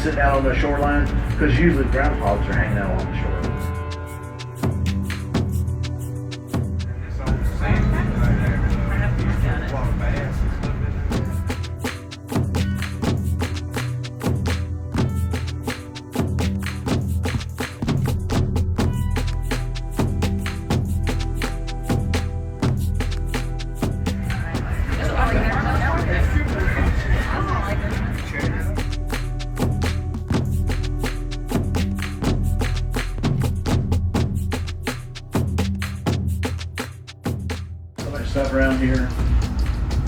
sitting out on the shoreline, because usually groundhogs are hanging out on the shore. Stuff around here,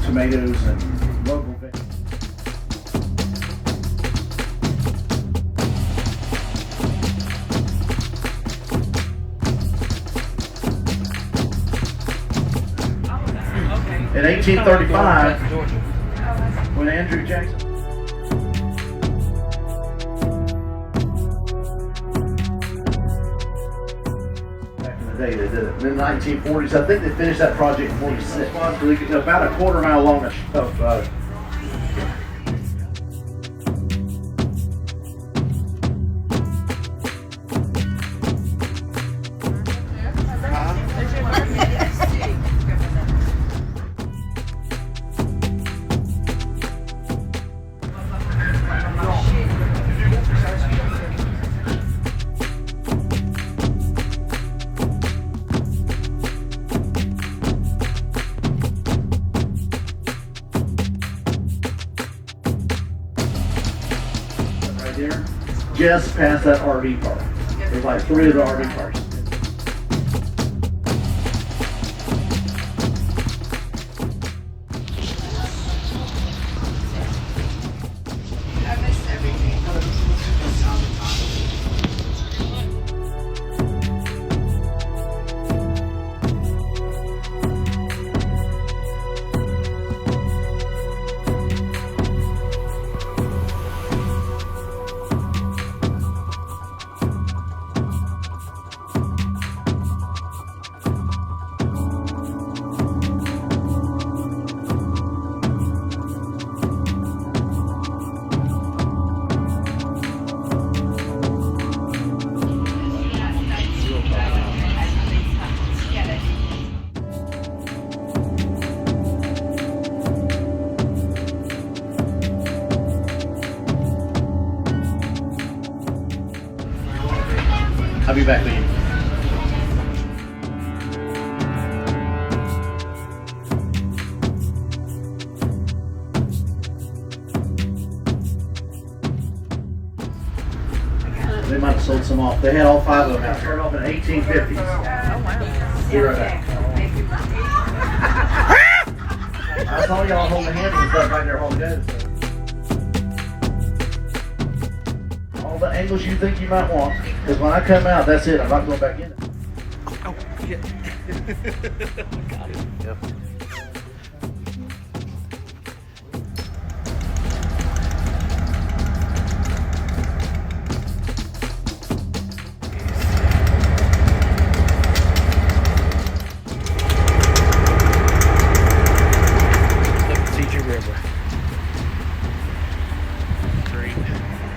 tomatoes and local veggies. In 1835, when Andrew Jackson they did it. In the 1940s, I think they finished that project in 46. About a quarter mile long of here, just past that RV park. There's like 3 of the RV parks. I'll be back with you. They might have sold some off. They had all 5 of them out. Started off in the 1850s. Oh, wow. Be right back. I saw y'all holding hands and stuff right there holding good. All the angles you think you might want. Because when I come out, that's it. I'm not going back in it. Oh, shit. Got it. Yep.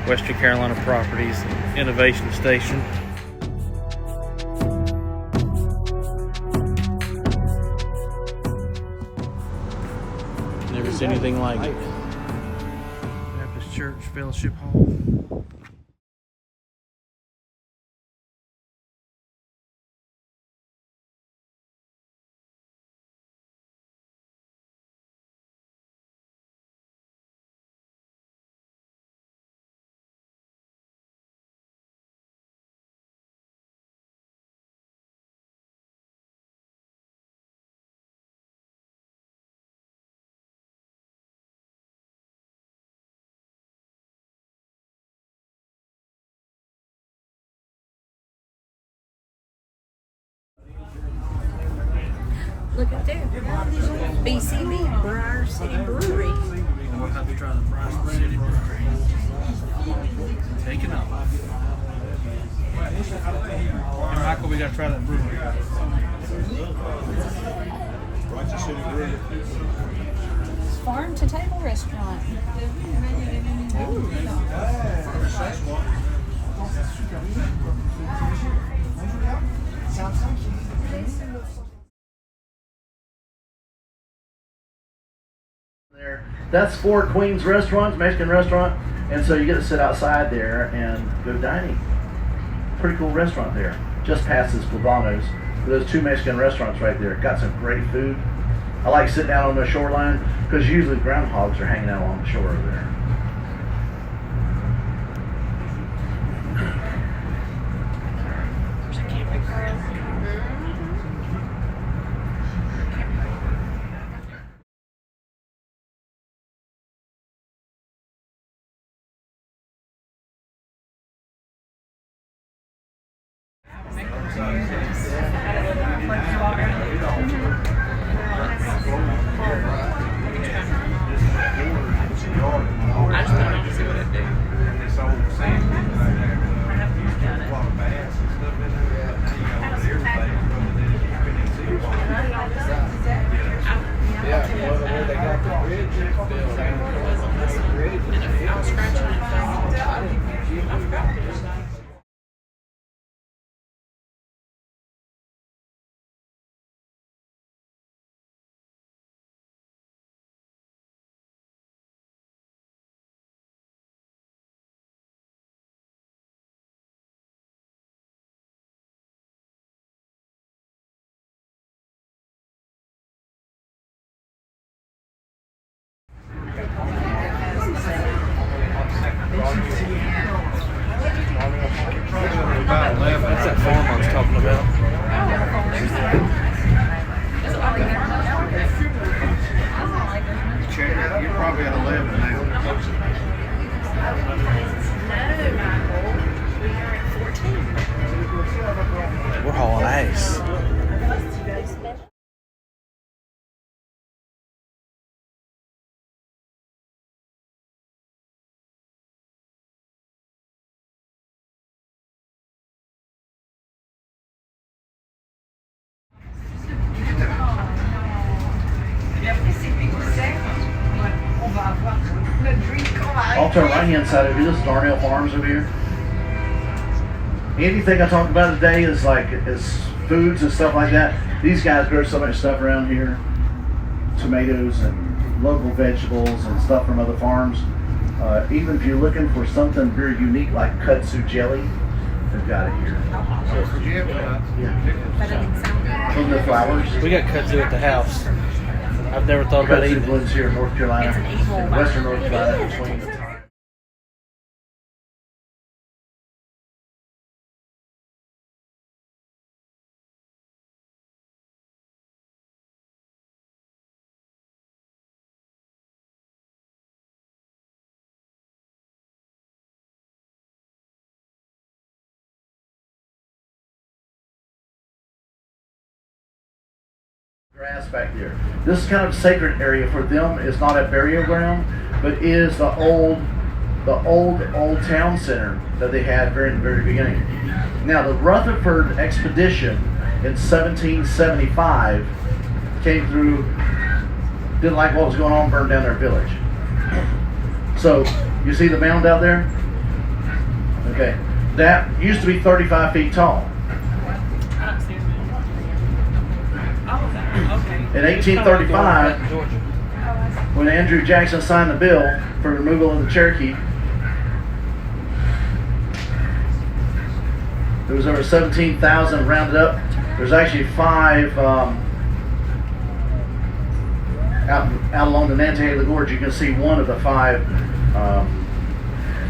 Western Carolina Properties Innovation Station. Never seen anything like it. Baptist Church Fellowship Hall. Look up there. BCB, Briar City Brewery. We'll have to try the Briar City Brewery. Taking off. And Michael, we got to try that brewery. Briar City Brewery. farm to table restaurant. There, that's Four Queens Restaurants, Mexican restaurant, and so you get to sit outside there and go dining. Pretty cool restaurant there. Just past this Plavanos. Those two Mexican restaurants right there. Got some great food. I like sitting out on the shoreline because usually groundhogs are hanging out along the shore over there. I just put it on to see what it do. Where they got the bridge built, and I was scratching it. I forgot it was nice. That's that farm I was talking about. Check it out. You're probably at 11 now. We're hauling ice. Off to our right hand side over here, this is Darnell Farms over here. Anything I talk about today is foods and stuff like that. These guys grow so much stuff around here. Tomatoes and local vegetables and stuff from other farms. Even if you're looking for something very unique like kudzu jelly, they've got it here. Yeah. From the flowers. We got kudzu at the house. I've never thought about Kudzu eating it. blooms here in North Carolina, It's an evil in western North Carolina between. Grass back there. This is kind of a sacred area for them. It's not a burial ground, but is the old town center that they had in the very beginning. Now the Rutherford expedition in 1775 came through, didn't like what was going on, burned down their village. So you see the mound out there? Okay, that used to be 35 feet tall. In 1835, when Andrew Jackson signed the bill for removal of the Cherokee, there was over 17,000 rounded up. There's actually 5 out along the Nantahala Gorge. You can see one of the 5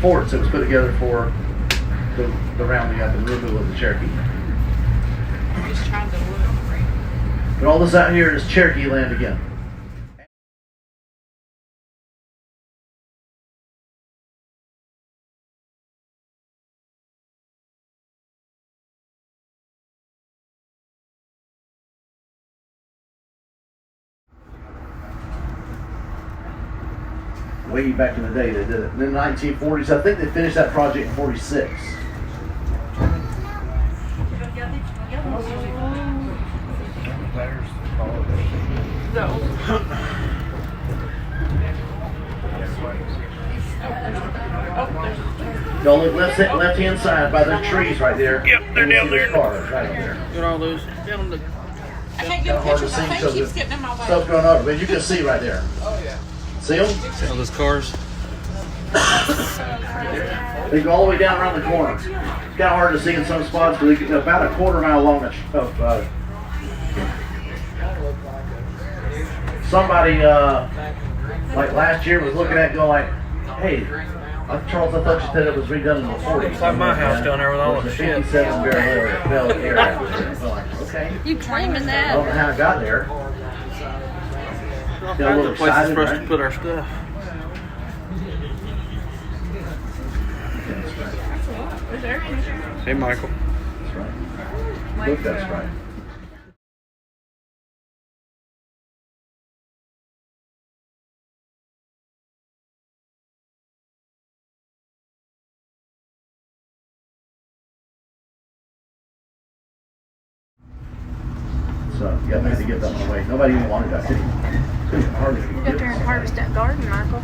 forts that was put together for the rounding up and removal of the Cherokee. Just trying to look. But all this out here is Cherokee land again. Way back in the day they did it. In the 1940s, I think they finished that project in 46. Go look left hand side by the trees right there. Yep, they're down there. Cars right up there. Got all those down the. I can't get a Hard to picture. see My thing because keeps the getting in my way. stuff's going over, but you can see right there. Oh, yeah. See them? All those cars. They go all the way down around the corner. It's kind of hard to see in some spots, but they're about a quarter mile long somebody, like last year was looking at it going like, hey, Charles, I thought you said it was redone in the 40s. It's like my house down there with all the the shit. 57 barrel area. So like, okay. You claiming I don't that? know how it got there. All Got a little kinds of places excited, for us right? to put our stuff. Hey, Michael. That's right. Look, that's right. So, yeah, I had to get that one away. Nobody even wanted that. Couldn't hardly Go up there and harvest that garden, Michael.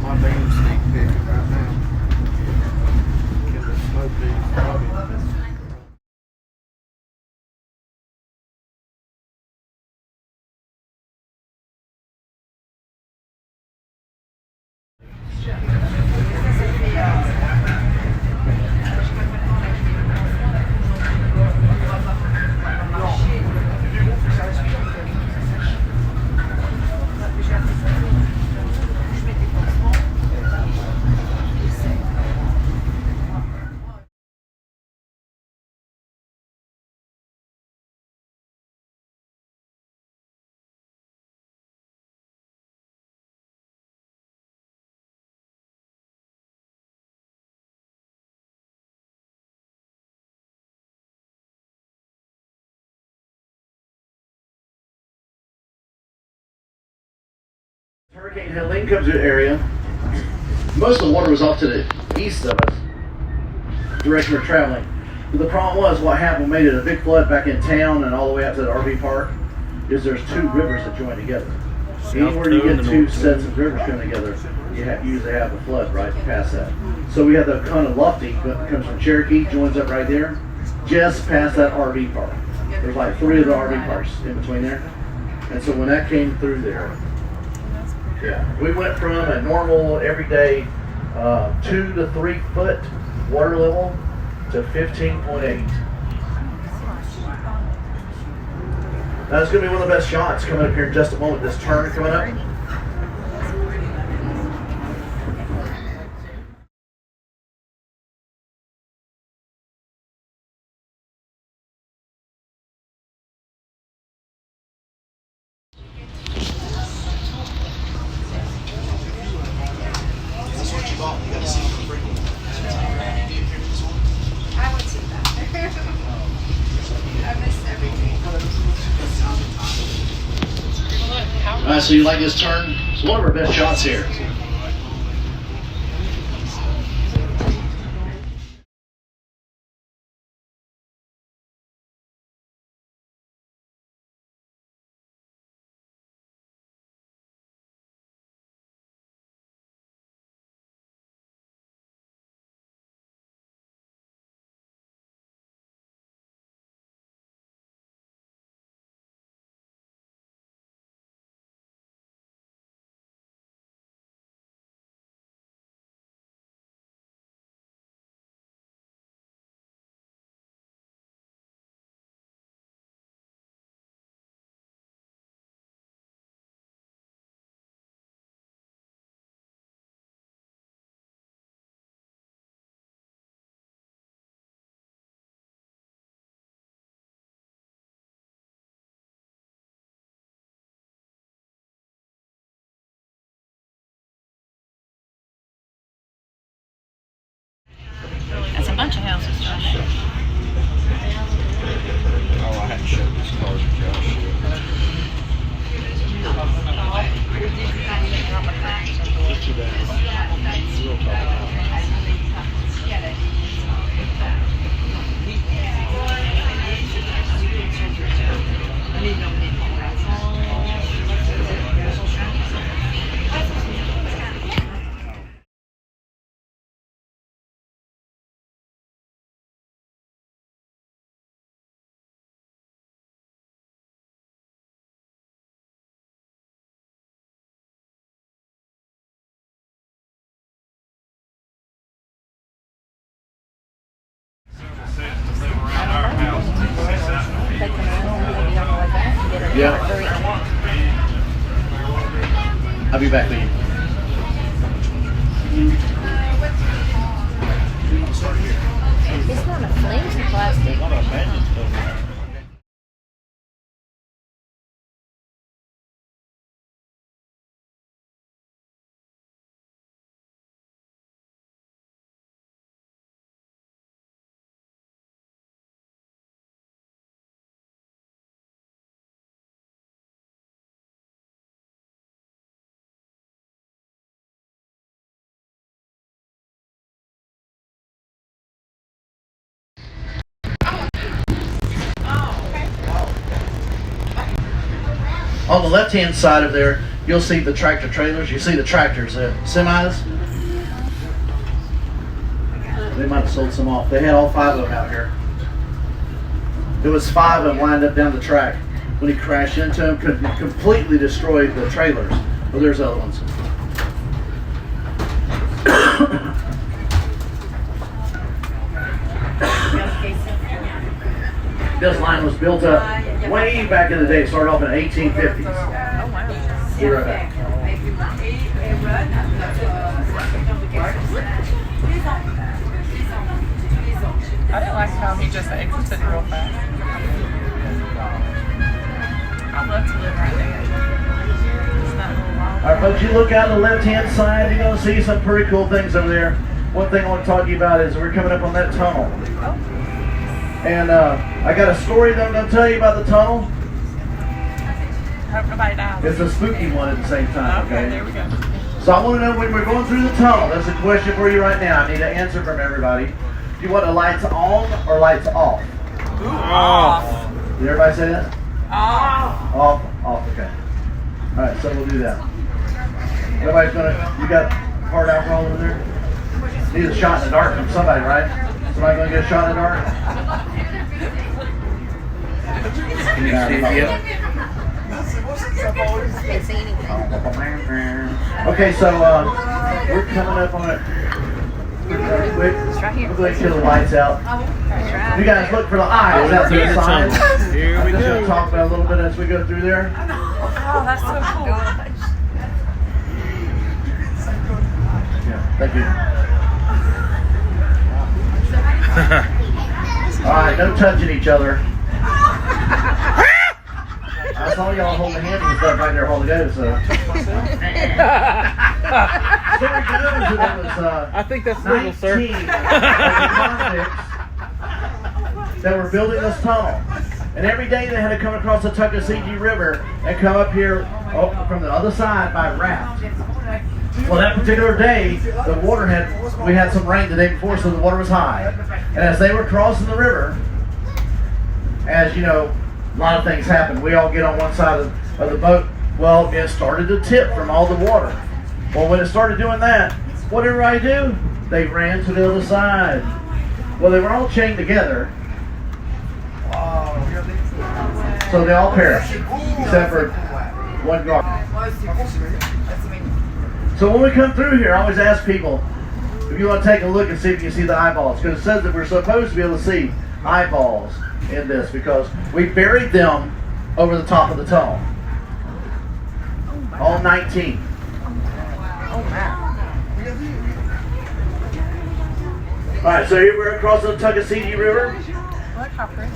My bean sneak peek right now. Get the Smokey. Hurricane Helene comes to the area. Most of the water was off to the east of us, direction we're traveling. But the problem was what happened made it a big flood back in town and all the way out to the RV park is there's two rivers that join together. Anywhere you get two sets of rivers coming together, you usually have a flood right past that. So we have the kind of lofty that comes from Cherokee, joins up right there, just past that RV park. There's like 3 of the RV parks in between there. And so when that came through there, yeah, we went from a normal everyday 2 to 3 foot water level to 15.8. That's going to be one of the best shots coming up here in just a moment. This turn coming up. I would see that. I miss everything. All right, so you like this turn? It's one of our best shots here. That's a bunch of houses, Josh. Oh, I hadn't showed this car to Josh Yeah. I'll be back with you. It's not a flimsy plastic. On the left-hand side of there, you'll see the tractor trailers. You see the tractors, semis. They might have sold some off. They had all 5 of them out here. It was 5 of them lined up down the track. When he crashed into them, completely destroyed the trailers. Well, there's other ones. This line was built up way back in the day. It started off in the 1850s. Oh, wow. Be right back. I didn't like how he just exited real fast. I'd love to live right there. It's not real wild. All right, folks, you look out on the left-hand side, you're going to see some pretty cool things over there. One thing I want to talk to you about is we're coming up on that tunnel. And I got a story that I'm going to tell you about the tunnel. Hope nobody dies. It's a spooky one at the same time, Okay, okay? there we go. So I want to know when we're going through the tunnel. That's a question for you right now. I need an answer from everybody. Do you want the lights on or lights off? Ooh, off. Did everybody say that? Off. Off, okay. All right, so we'll do that. Nobody's going to, you got hard alcohol over there? Need a shot in the dark from somebody, right? Somebody going to get a shot in the dark? Can't see anything. Okay, so we're coming up on it. Quick. It's right here. We'll go ahead and kill the lights out. That's right. You guys look for the eyes out to the side. Here I'm we just going to go. talk about a little bit as we go through there. Oh, that's so cool. Yeah, thank you. All right, no touching each other. I saw y'all holding hands and stuff right there a while ago, so. Story goes that it was I think that's legal, sir. 19 of the convicts that were building this tunnel. And every day they had to come across the Tuckasegee River and come up here from the other side by raft. Well, that particular day, the water we had some rain the day before, so the water was high. And as they were crossing the river, as you know, a lot of things happen. We all get on one side of the boat. Well, it started to tip from all the water. Well, when it started doing that, what did everybody do? They ran to the other side. Well, they were all chained together. So they all perished, except for one guard. So when we come through here, I always ask people, if you want to take a look and see if you can see the eyeballs, because it says that we're supposed to be able to see eyeballs in this, because we buried them over the top of the tunnel. All 19. Oh, wow. All right, so here we're across the Tuckasegee River, Look how pretty.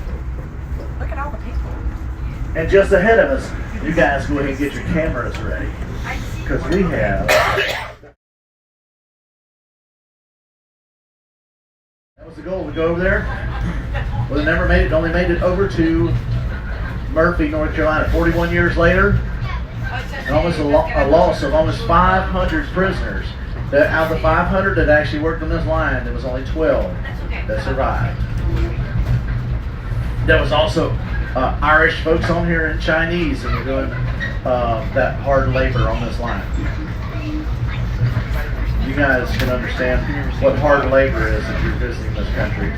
Look at all the people. and just ahead of us, you guys go ahead and get your cameras ready, because we have. That was the goal, to go over there. Well, they never made it, only made it over to Murphy, North Carolina, 41 years later. And almost a loss of almost 500 prisoners. Out of the 500 that actually worked on this line, there was only 12 that survived. There was also Irish folks on here and Chinese that were doing that hard labor on this line. You guys can understand what hard labor is if you're visiting this country.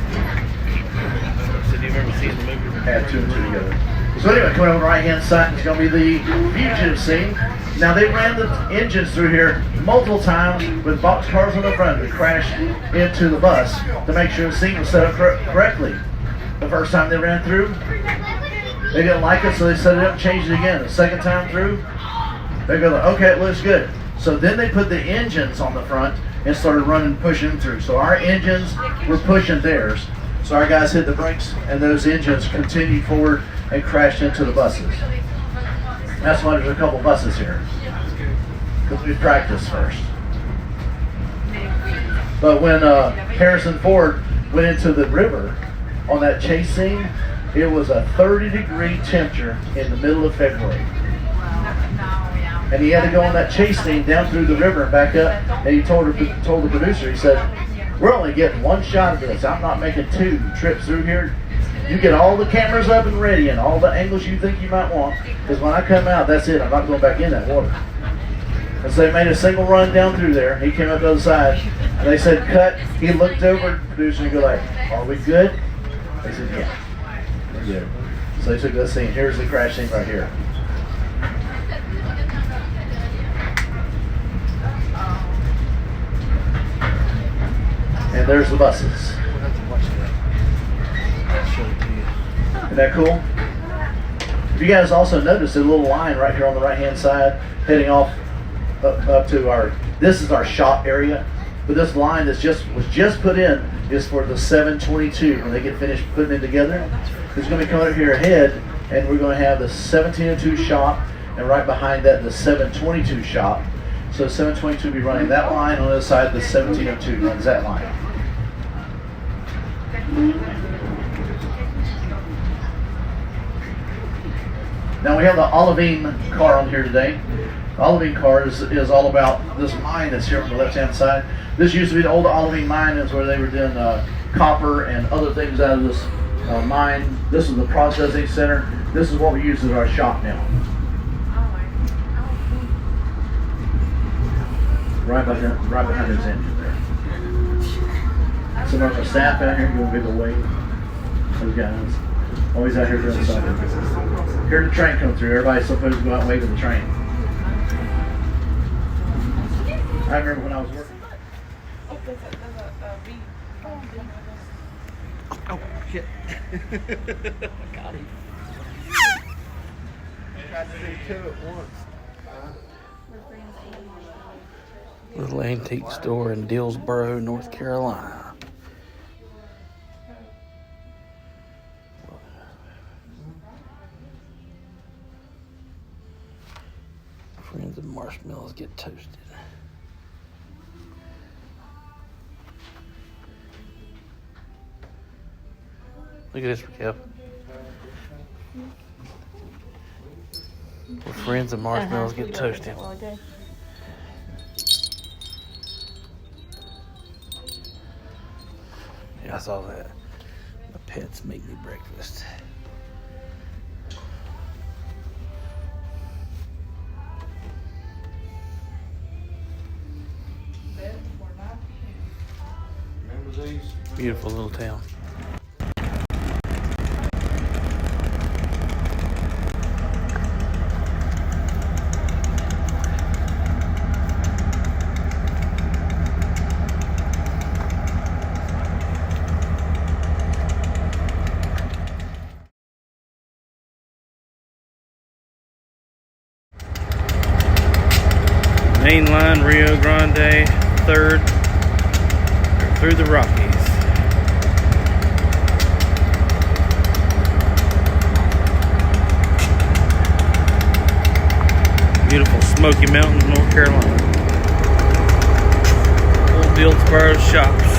Add 2 and 2 together. So anyway, coming over the right-hand side is going to be the fugitive scene. Now they ran the engines through here multiple times with box cars on the front that crashed into the bus to make sure the scene was set up correctly. The first time they ran through, They didn't like it, so they set it up and changed it again. The second time through, they go, okay, it looks good. So then they put the engines on the front and started running, pushing them through. So our engines were pushing theirs. So our guys hit the brakes, and those engines continued forward and crashed into the buses. That's why there's a couple buses here, because we practiced first. But when Harrison Ford went into the river on that chase scene, it was a 30-degree temperature in the middle of February. And he had to go on that chase scene down through the river and back up. And he told the producer, he said, we're only getting one shot of this. I'm not making 2 trips through here. You get all the cameras up and ready and all the angles you think you might want. Because when I come out, that's it. I'm not going back in that water. And so they made a single run down through there. He came up the other side. And they said, cut. He looked over at the producer and go like, are we good? They said, yeah, we're good. So they took that scene. Here's the crash scene right here. And there's the buses. We'll have to watch that. I'll show it to you. Isn't that cool? If you guys also noticed a little line right here on the right-hand side heading off up to our, this is our shop area, but this line was just put in is for the 722 when they get finished putting it together. There's going to be coming up here ahead, and we're going to have the 1702 shop, and right behind that the 722 shop. So 722 will be running that line, on the other side the 1702 runs that line. Now we have the Olivine car on here today. The Olivine car is all about this mine that's here on the left-hand side. This used to be the old Olivine mine, is where they were doing copper and other things out of this mine. This is the processing center. This is what we use as our shop now. Right behind his engine there. Some of our staff out here doing a big wave. Those guys always out here doing something. Here the train come through. Everybody's supposed to go out and wave at the train. I remember when I was working. Oh, shit. Got him. Tried to do 2 at once. Little antique store in Dillsboro, North Carolina. Friends and marshmallows get toasted. Look at this, Kev. Where friends and marshmallows get toasted. Yeah, I saw that. The pets make me breakfast. Beautiful little town. Main line, Rio Grande, 3rd, through the Rockies. Beautiful Smoky Mountains, North Carolina. Old Dillsboro shops.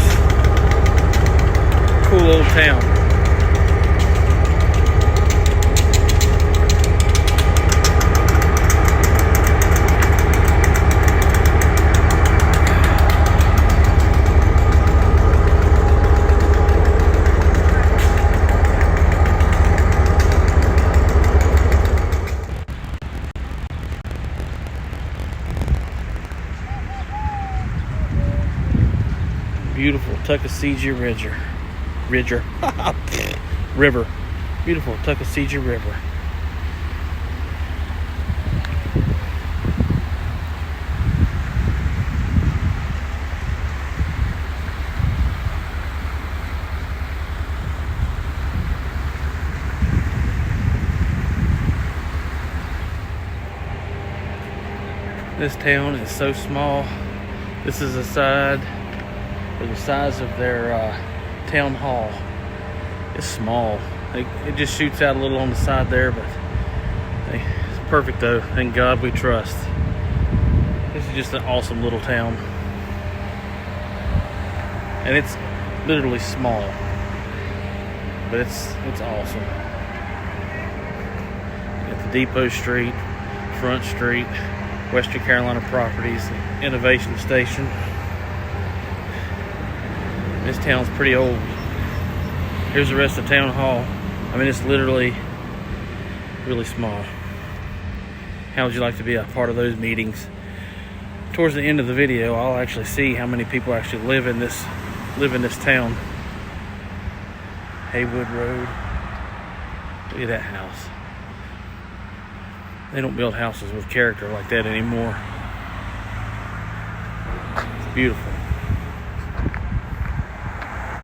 Cool old town. Beautiful Tuckasegee River. Beautiful Tuckasegee River. This town is so small. This is the size of their town hall. It's small. It just shoots out a little on the side there, but it's perfect though. Thank God we trust. This is just an awesome little town. And it's literally small, but it's awesome. At the Depot Street, Front Street, Western Carolina Properties, Innovation Station. This town's pretty old. Here's the rest of Town Hall. I mean, it's literally really small. How would you like to be a part of those meetings? Towards the end of the video, I'll actually see how many people actually live in this town. Haywood Road. Look at that house. They don't build houses with character like that anymore. It's beautiful.